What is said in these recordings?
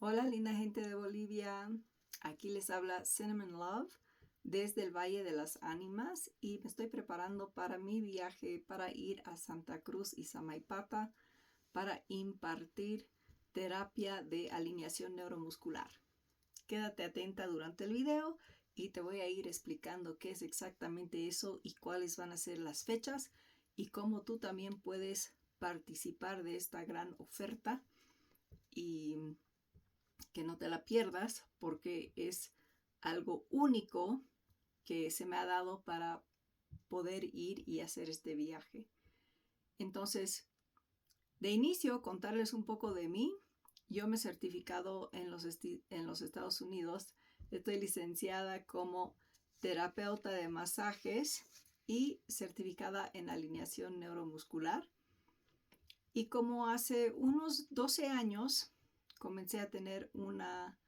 Hola, linda gente de Bolivia. Aquí les habla Cinnamon Love desde el Valle de las Ánimas y me estoy preparando para mi viaje para ir a Santa Cruz y Samaipata para impartir terapia de alineación neuromuscular. Quédate atenta durante el video y te voy a ir explicando qué es exactamente eso y cuáles van a ser las fechas y cómo tú también puedes participar de esta gran oferta y que no te la pierdas porque es algo único que se me ha dado para poder ir y hacer este viaje. Entonces, de inicio, contarles un poco de mí. Yo me he certificado en los Estados Unidos. Estoy licenciada como terapeuta de masajes y certificada en alineación neuromuscular. Y como hace unos 12 años comencé a tener una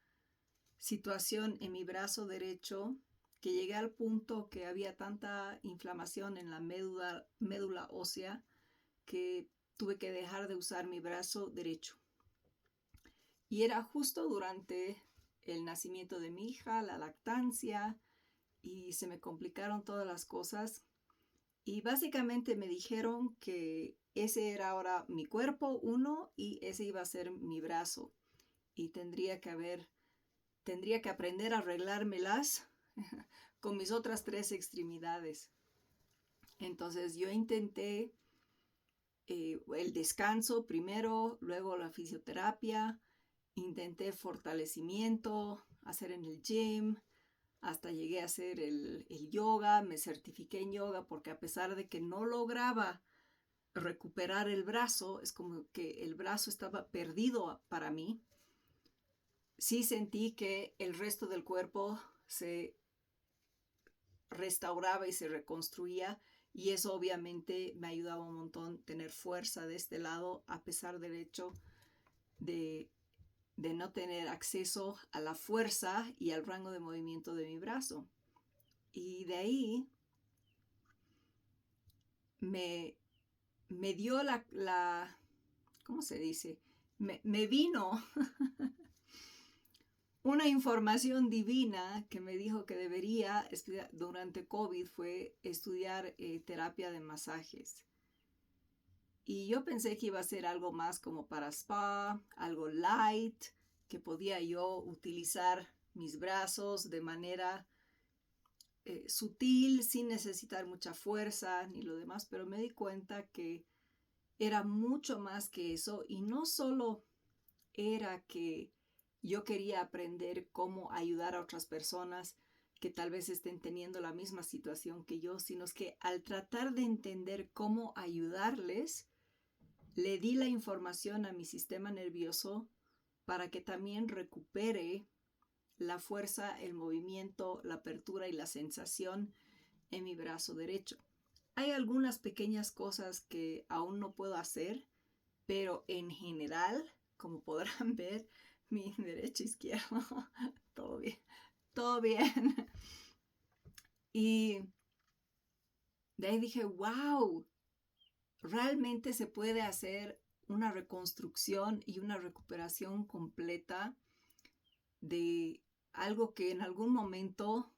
situación en mi brazo derecho que llegué al punto que había tanta inflamación en la médula ósea que tuve que dejar de usar mi brazo derecho. Y era justo durante el nacimiento de mi hija, la lactancia, y se me complicaron todas las cosas. Y básicamente me dijeron que ese era ahora mi cuerpo, uno, y ese iba a ser mi brazo. Y tendría que aprender a arreglármelas con mis otras tres extremidades. Entonces yo intenté el descanso primero, luego la fisioterapia, intenté fortalecimiento, hacer en el gym, hasta llegué a hacer el yoga, me certifiqué en yoga porque a pesar de que no lograba recuperar el brazo, es como que el brazo estaba perdido para mí, sí sentí que el resto del cuerpo se restauraba y se reconstruía y eso obviamente me ayudaba un montón tener fuerza de este lado a pesar del hecho de, de no tener acceso a la fuerza y al rango de movimiento de mi brazo. Y de ahí me, me dio ¿cómo se dice? Me vino una información divina que me dijo que debería estudiar durante COVID fue estudiar terapia de masajes. Y yo pensé que iba a ser algo más como para spa, algo light, que podía yo utilizar mis brazos de manera sutil, sin necesitar mucha fuerza ni lo demás, pero me di cuenta que era mucho más que eso y no solo era que yo quería aprender cómo ayudar a otras personas que tal vez estén teniendo la misma situación que yo, sino es que al tratar de entender cómo ayudarles, le di la información a mi sistema nervioso para que también recupere la fuerza, el movimiento, la apertura y la sensación en mi brazo derecho. Hay algunas pequeñas cosas que aún no puedo hacer, pero en general, como podrán ver, mi derecho izquierdo, todo bien, todo bien. Y de ahí dije, wow, realmente se puede hacer una reconstrucción y una recuperación completa de algo que en algún momento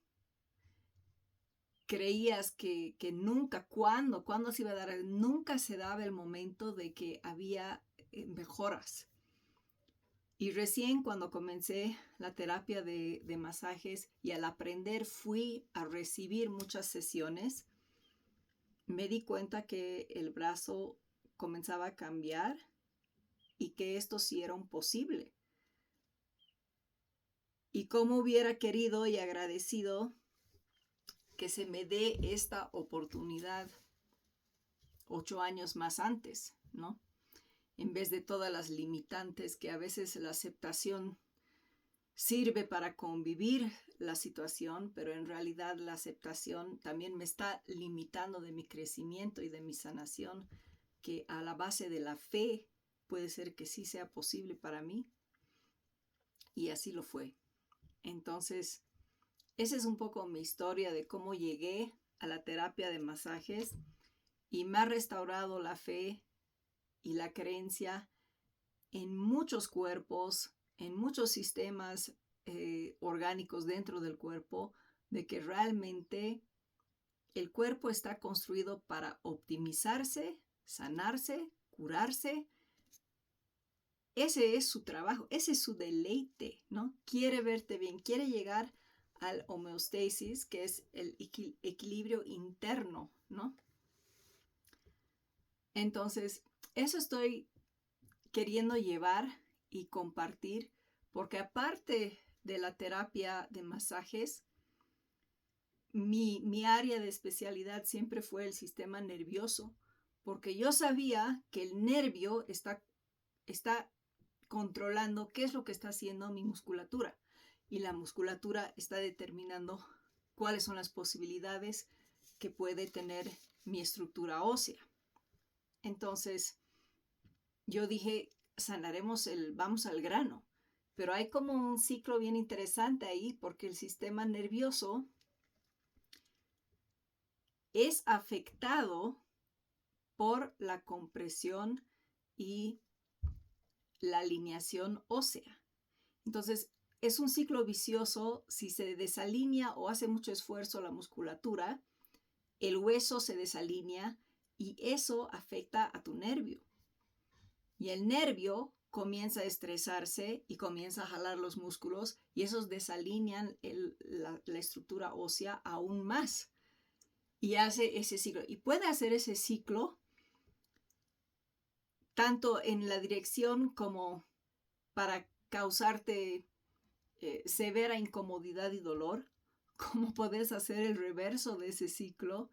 creías que nunca, ¿cuándo se iba a dar? Nunca se daba el momento de que había mejoras. Y recién cuando comencé la terapia de masajes y al aprender fui a recibir muchas sesiones, me di cuenta que el brazo comenzaba a cambiar y que esto sí era un posible. Y cómo hubiera querido y agradecido que se me dé esta oportunidad 8 años más antes, ¿no? En vez de todas las limitantes que a veces la aceptación sirve para convivir la situación, pero en realidad la aceptación también me está limitando de mi crecimiento y de mi sanación, que a la base de la fe puede ser que sí sea posible para mí. Y así lo fue. Entonces, esa es un poco mi historia de cómo llegué a la terapia de masajes y me ha restaurado la fe y la creencia en muchos cuerpos en muchos sistemas orgánicos dentro del cuerpo, de que realmente el cuerpo está construido para optimizarse, sanarse, curarse. Ese es su trabajo, ese es su deleite, ¿no? Quiere verte bien, quiere llegar al homeostasis, que es el equilibrio interno, ¿no? Entonces, eso estoy queriendo llevar y compartir, porque aparte de la terapia de masajes, mi área de especialidad siempre fue el sistema nervioso, porque yo sabía que el nervio está controlando qué es lo que está haciendo mi musculatura, y la musculatura está determinando cuáles son las posibilidades que puede tener mi estructura ósea. Entonces, yo dije, vamos al grano, pero hay como un ciclo bien interesante ahí, porque el sistema nervioso es afectado por la compresión y la alineación ósea. Entonces, es un ciclo vicioso. Si se desalinea o hace mucho esfuerzo la musculatura, el hueso se desalinea y eso afecta a tu nervio. Y el nervio comienza a estresarse y comienza a jalar los músculos, y esos desalinean la estructura ósea aún más. Y hace ese ciclo. Y puede hacer ese ciclo tanto en la dirección como para causarte severa incomodidad y dolor, como puedes hacer el reverso de ese ciclo,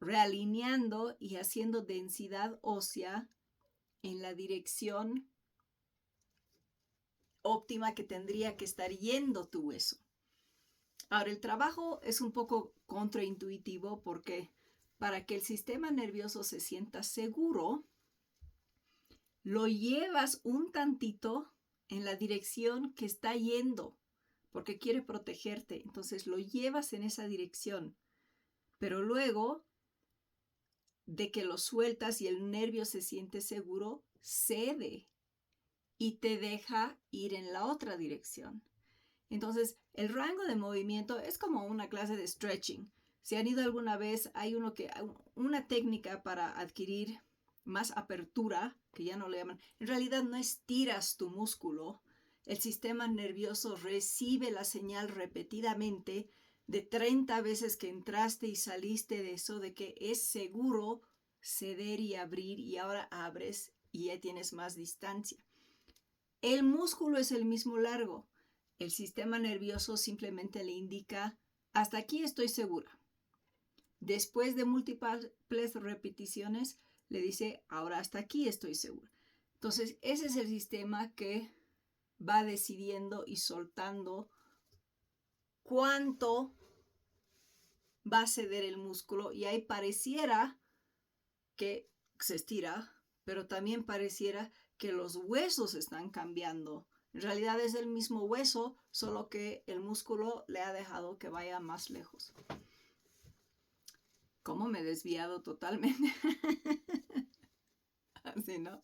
realineando y haciendo densidad ósea en la dirección óptima que tendría que estar yendo tu hueso. Ahora, el trabajo es un poco contraintuitivo, porque para que el sistema nervioso se sienta seguro, lo llevas un tantito en la dirección que está yendo, porque quiere protegerte. Entonces lo llevas en esa dirección, pero luego de que lo sueltas y el nervio se siente seguro, cede y te deja ir en la otra dirección. Entonces, el rango de movimiento es como una clase de stretching. Si han ido alguna vez, hay una técnica para adquirir más apertura, que ya no le llaman. En realidad no estiras tu músculo. El sistema nervioso recibe la señal repetidamente de 30 veces que entraste y saliste de eso, de que es seguro ceder y abrir, y ahora abres y ya tienes más distancia. El músculo es el mismo largo. El sistema nervioso simplemente le indica, hasta aquí estoy segura. Después de múltiples repeticiones, le dice, ahora hasta aquí estoy segura. Entonces, ese es el sistema que va decidiendo y soltando cuánto va a ceder el músculo, y ahí pareciera que se estira, pero también pareciera que los huesos están cambiando. En realidad es el mismo hueso, solo que el músculo le ha dejado que vaya más lejos. ¿Cómo me he desviado totalmente? Así, ¿no?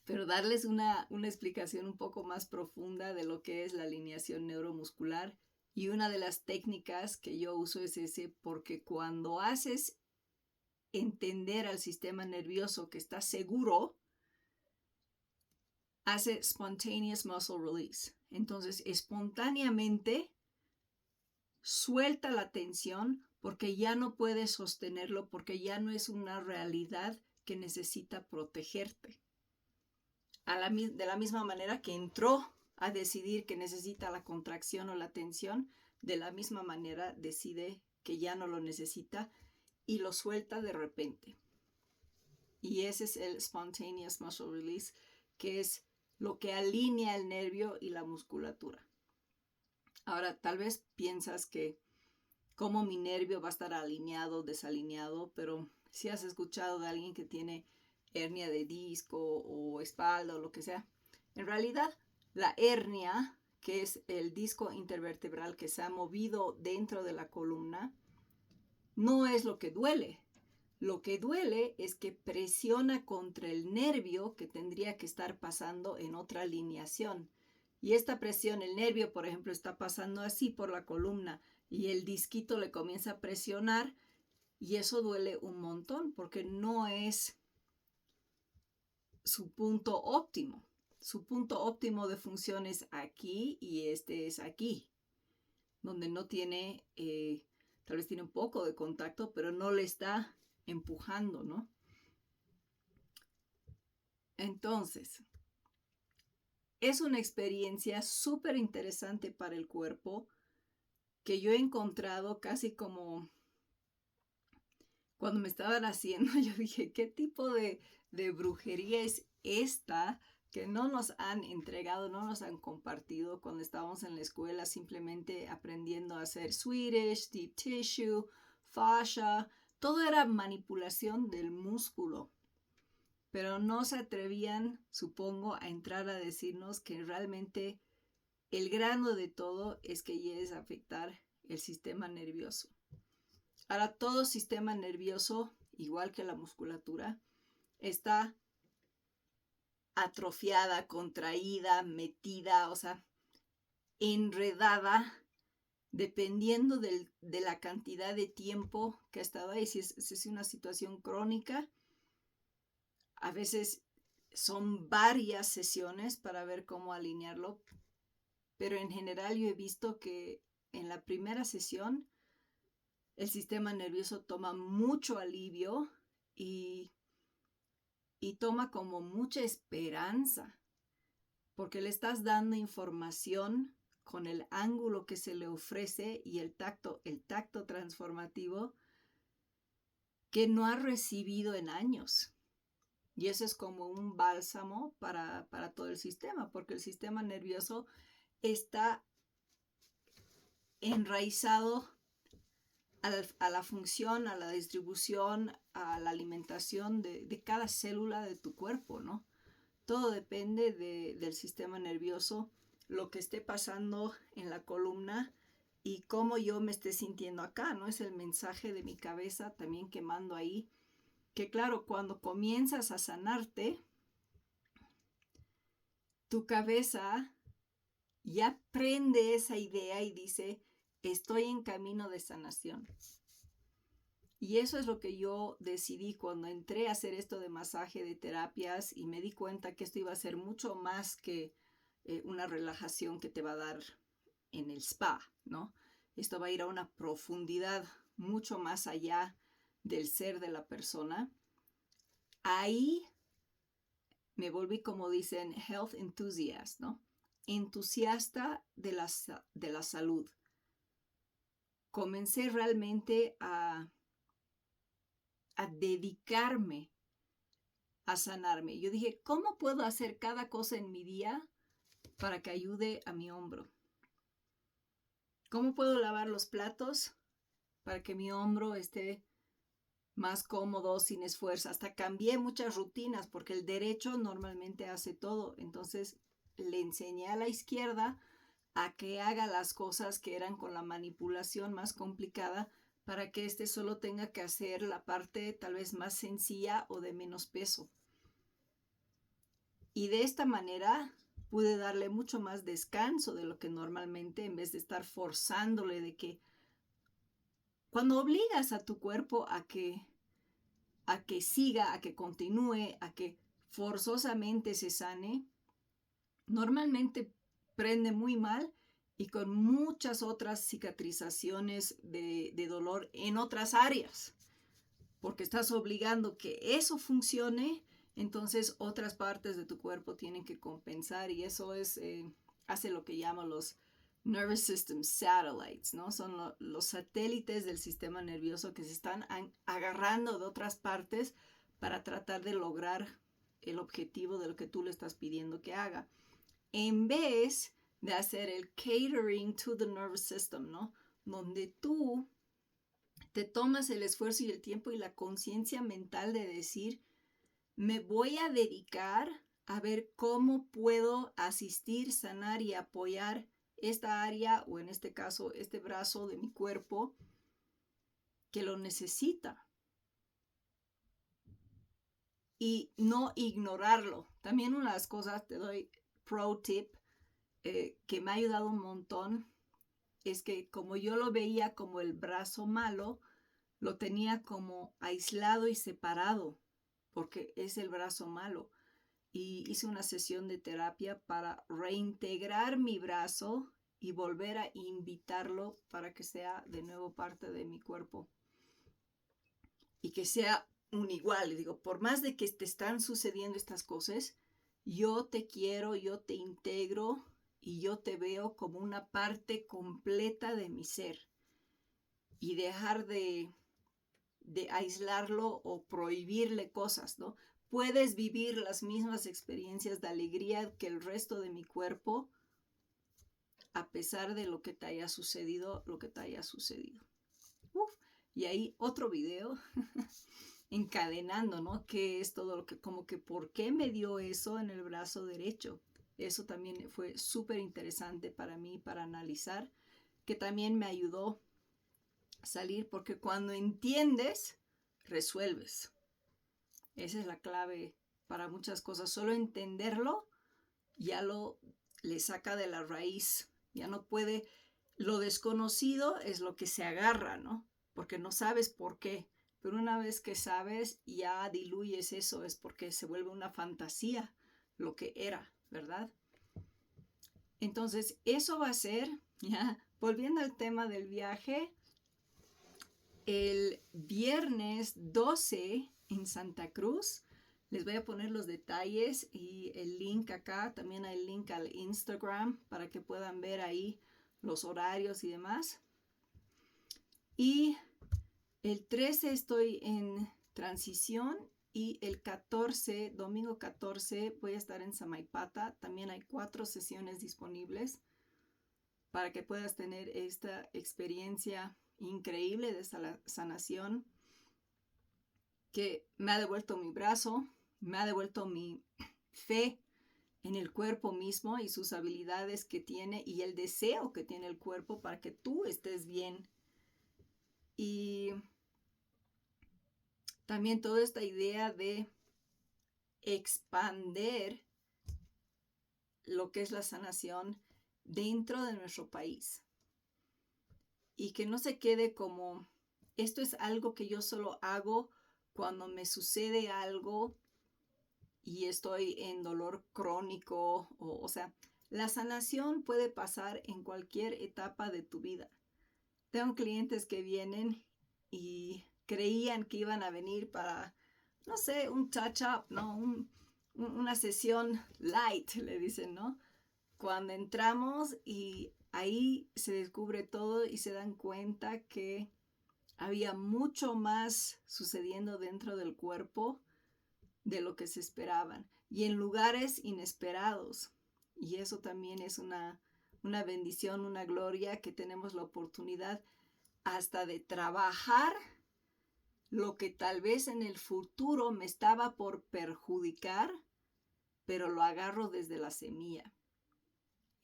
Pero darles una explicación un poco más profunda de lo que es la alineación neuromuscular. Y una de las técnicas que yo uso es ese, porque cuando haces entender al sistema nervioso que está seguro, hace spontaneous muscle release. Entonces, espontáneamente suelta la tensión, porque ya no puedes sostenerlo, porque ya no es una realidad que necesita protegerte. De la misma manera que entró a decidir que necesita la contracción o la tensión, de la misma manera decide que ya no lo necesita y lo suelta de repente. Y ese es el spontaneous muscle release, que es lo que alinea el nervio y la musculatura. Ahora, tal vez piensas que cómo mi nervio va a estar alineado, desalineado, pero si has escuchado de alguien que tiene hernia de disco o espalda o lo que sea, en realidad la hernia, que es el disco intervertebral que se ha movido dentro de la columna, no es lo que duele. Lo que duele es que presiona contra el nervio que tendría que estar pasando en otra alineación. Y esta presión, el nervio, por ejemplo, está pasando así por la columna y el disquito le comienza a presionar y eso duele un montón porque no es su punto óptimo. Su punto óptimo de función es aquí y este es aquí, donde no tiene, tal vez tiene un poco de contacto, pero no le está empujando, ¿no? Entonces, es una experiencia súper interesante para el cuerpo que yo he encontrado casi como cuando me estaban haciendo, yo dije, ¿qué tipo de brujería es esta que no nos han entregado, no nos han compartido cuando estábamos en la escuela simplemente aprendiendo a hacer Swedish, deep tissue, fascia? Todo era manipulación del músculo, pero no se atrevían, supongo, a entrar a decirnos que realmente el grano de todo es que llegues a afectar el sistema nervioso. Ahora, todo sistema nervioso, igual que la musculatura, está atrofiada, contraída, metida, o sea, enredada, dependiendo de la cantidad de tiempo que ha estado ahí. Si es una situación crónica, a veces son varias sesiones para ver cómo alinearlo, pero en general yo he visto que en la primera sesión el sistema nervioso toma mucho alivio y toma como mucha esperanza, porque le estás dando información con el ángulo que se le ofrece y el tacto transformativo que no ha recibido en años. Y eso es como un bálsamo para todo el sistema, porque el sistema nervioso está enraizado a la función, a la distribución, a la alimentación de cada célula de tu cuerpo, ¿no? Todo depende del sistema nervioso, lo que esté pasando en la columna y cómo yo me esté sintiendo acá, ¿no? Es el mensaje de mi cabeza también que mando ahí, que claro, cuando comienzas a sanarte, tu cabeza ya prende esa idea y dice, estoy en camino de sanación. Y eso es lo que yo decidí cuando entré a hacer esto de masaje, de terapias, y me di cuenta que esto iba a ser mucho más que una relajación que te va a dar en el spa, ¿no? Esto va a ir a una profundidad mucho más allá del ser de la persona. Ahí me volví, como dicen, health enthusiast, ¿no? Entusiasta de la salud. Comencé realmente a dedicarme a sanarme. Yo dije, ¿cómo puedo hacer cada cosa en mi día para que ayude a mi hombro? ¿Cómo puedo lavar los platos para que mi hombro esté más cómodo, sin esfuerzo? Hasta cambié muchas rutinas porque el derecho normalmente hace todo. Entonces le enseñé a la izquierda a que haga las cosas que eran con la manipulación más complicada para que este solo tenga que hacer la parte tal vez más sencilla o de menos peso. Y de esta manera pude darle mucho más descanso de lo que normalmente, en vez de estar forzándole de que cuando obligas a tu cuerpo a que siga, a que continúe, a que forzosamente se sane, normalmente prende muy mal y con muchas otras cicatrizaciones de dolor en otras áreas, porque estás obligando que eso funcione, entonces otras partes de tu cuerpo tienen que compensar y eso hace lo que llaman los nervous system satellites, ¿no? Son los satélites del sistema nervioso que se están agarrando de otras partes para tratar de lograr el objetivo de lo que tú le estás pidiendo que haga, en vez de hacer el catering to the nervous system, ¿no? Donde tú te tomas el esfuerzo y el tiempo y la conciencia mental de decir, me voy a dedicar a ver cómo puedo asistir, sanar y apoyar esta área, o en este caso, este brazo de mi cuerpo que lo necesita. y no ignorarlo. También una de las cosas, te doy pro tip, que me ha ayudado un montón, es que como yo lo veía como el brazo malo, lo tenía como aislado y separado, porque es el brazo malo. Y hice una sesión de terapia para reintegrar mi brazo y volver a invitarlo para que sea de nuevo parte de mi cuerpo. Y que sea un igual. Digo, por más de que te están sucediendo estas cosas, yo te quiero, yo te integro y yo te veo como una parte completa de mi ser. Y dejar de aislarlo o prohibirle cosas, ¿no? Puedes vivir las mismas experiencias de alegría que el resto de mi cuerpo, a pesar de lo que te haya sucedido, lo que te haya sucedido. Y ahí otro video encadenando, ¿no? ¿Qué es todo lo que, como que por qué me dio eso en el brazo derecho? Eso también fue súper interesante para mí, para analizar, que también me ayudó a salir, porque cuando entiendes, resuelves. Esa es la clave para muchas cosas. Solo entenderlo ya le saca de la raíz. Ya no puede. Lo desconocido es lo que se agarra, ¿no? Porque no sabes por qué. Pero una vez que sabes, ya diluyes eso. Es porque se vuelve una fantasía lo que era, ¿verdad? Entonces, eso va a ser, ya, volviendo al tema del viaje, el viernes 12 en Santa Cruz. Les voy a poner los detalles y el link acá. También hay link al Instagram para que puedan ver ahí los horarios y demás. Y el 13 estoy en transición y el 14, domingo 14, voy a estar en Samaipata. También hay 4 sesiones disponibles para que puedas tener esta experiencia increíble de sanación que me ha devuelto mi brazo, me ha devuelto mi fe en el cuerpo mismo y sus habilidades que tiene y el deseo que tiene el cuerpo para que tú estés bien. Y también toda esta idea de expander lo que es la sanación dentro de nuestro país. Y que no se quede como, esto es algo que yo solo hago cuando me sucede algo y estoy en dolor crónico, o sea, la sanación puede pasar en cualquier etapa de tu vida. Tengo clientes que vienen y creían que iban a venir para, no sé, un touch-up, ¿no? Una sesión light, le dicen, ¿no? Cuando entramos y ahí se descubre todo y se dan cuenta que había mucho más sucediendo dentro del cuerpo de lo que se esperaban y en lugares inesperados. Y eso también es una bendición, una gloria que tenemos la oportunidad hasta de trabajar lo que tal vez en el futuro me estaba por perjudicar, pero lo agarro desde la semilla.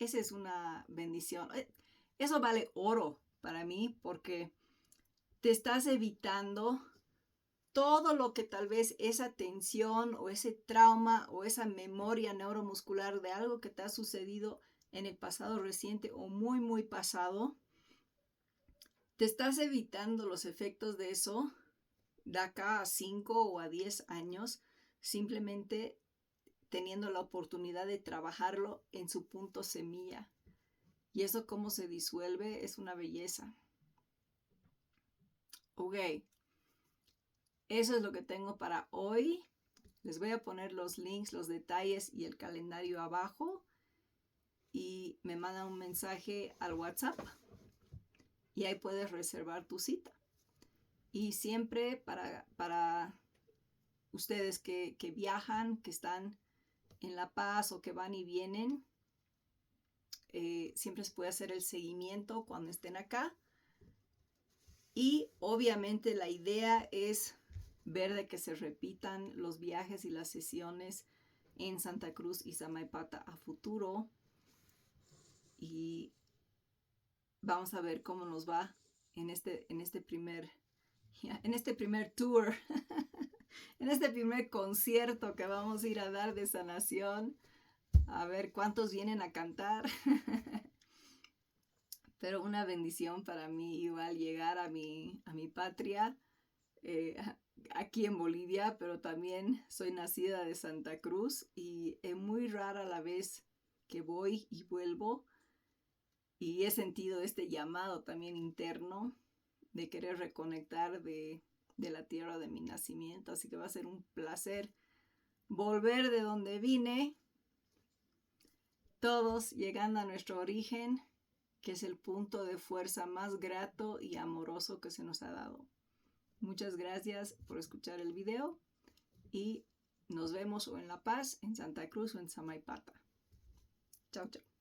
Esa es una bendición. Eso vale oro para mí porque te estás evitando todo lo que tal vez esa tensión o ese trauma o esa memoria neuromuscular de algo que te ha sucedido en el pasado reciente o muy, muy pasado, te estás evitando los efectos de eso de acá a 5 o a 10 años, simplemente teniendo la oportunidad de trabajarlo en su punto semilla. Y eso cómo se disuelve es una belleza. Ok. Eso es lo que tengo para hoy. Les voy a poner los links, los detalles y el calendario abajo. Y me mandan un mensaje al WhatsApp. Y ahí puedes reservar tu cita. Y siempre para ustedes que viajan, que están en La Paz o que van y vienen, siempre se puede hacer el seguimiento cuando estén acá. Y obviamente la idea es ver de que se repitan los viajes y las sesiones en Santa Cruz y Samaipata a futuro. Y vamos a ver cómo nos va en este primer tour en este primer concierto que vamos a ir a dar de sanación. A ver cuántos vienen a cantar. Pero una bendición para mí igual llegar a mi patria, eh, aquí en Bolivia, pero también soy nacida de Santa Cruz y es muy rara la vez que voy y vuelvo y he sentido este llamado también interno de querer reconectar de la tierra de mi nacimiento, así que va a ser un placer volver de donde vine, todos llegando a nuestro origen, que es el punto de fuerza más grato y amoroso que se nos ha dado. Muchas gracias por escuchar el video y nos vemos o en La Paz, en Santa Cruz o en Samaipata. Chao, chao.